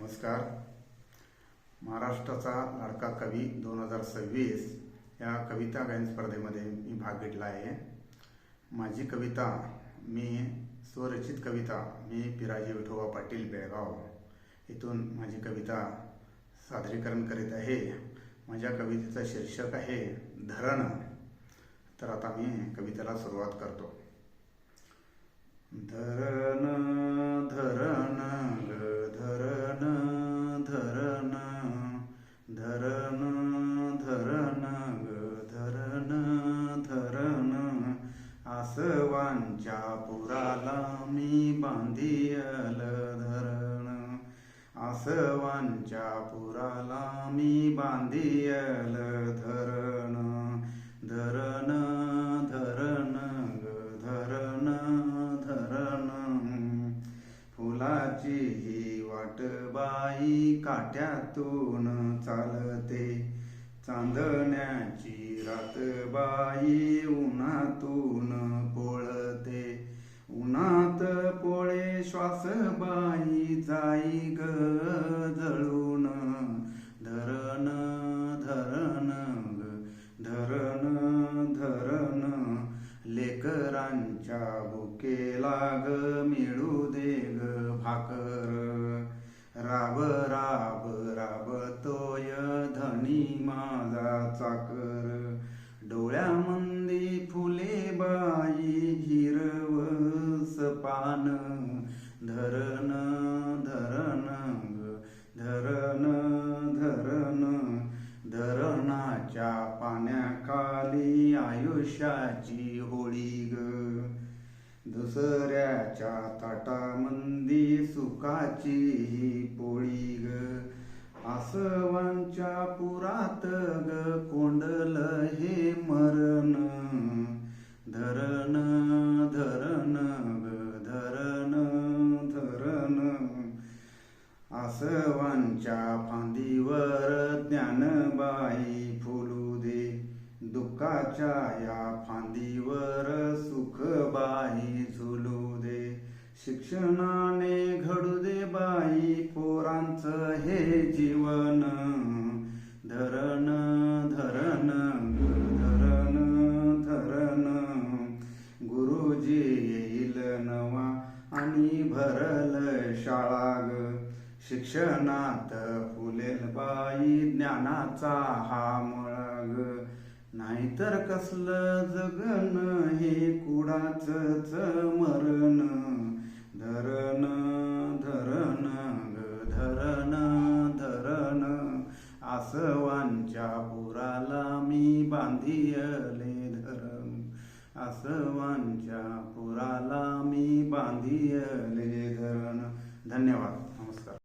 नमस्कार. महाराष्ट्राचा लाडका कवी 2026 या कविता गायन स्पर्धेमध्ये मी भाग घेतला आहे. माझी कविता स्वरचित कविता मी पिराजी विठोबा पाटील बेळगाव इथून माझी कविता सादरीकरण करीत आहे. माझ्या कवितेचं शीर्षक आहे धरण. तर आता मी कवितेला सुरुवात करतो. धरण धरण ग धरण धरण धरण धरण ग धरण धरण आसवांच्या पुराला मी बांधियल धरण. आसवांच्या पुराला मी बांधियल धरण. धरण धरण ग धरण धरण फुलाची ही वाटबाई काट्यातून चालते. चांदण्याची रातबाई उन्हातून पोळते. उन्हात पोळे श्वासबाई जाई ग जळून. धरण धरण ग धरण धरण लेकरांच्या भुकेला ग मिळू दे ग भाकर. राब राब राबतोय धनी माझा चाकर. डोळ्यामंदी फुले बाई हिरवस पान. धरण धरण ग धरण धरण धरणाच्या पाण्याखाली आयुष्याची होळी ग. दुसऱ्याच्या ताटामंदी सुखाची ही पोळी ग. आसवांच्या पुरात ग कोंडल हे मरण. धरण धरण ग धरण धरण आसवांच्या फांदीवर ज्ञानबाई फुलू दे. दुःखाच्या या फांदीवर सुखबाई झुलू दे. शिक्षणाने घडू दे बाई पोरांचं हे जीवन. धरण धरण धरण धरण गुरुजी येईल नवा आणि भरल शाळा ग. शिक्षणात फुलेल बाई ज्ञानाचा हा मळा ग. नाहीतर कसलं जगन हे कुडाचंच मरण. धरण धरण ग धरण धरण आसवांच्या पुराला मी बांधियले धरण. आसवांच्या पुराला मी बांधियले धरण. धन्यवाद.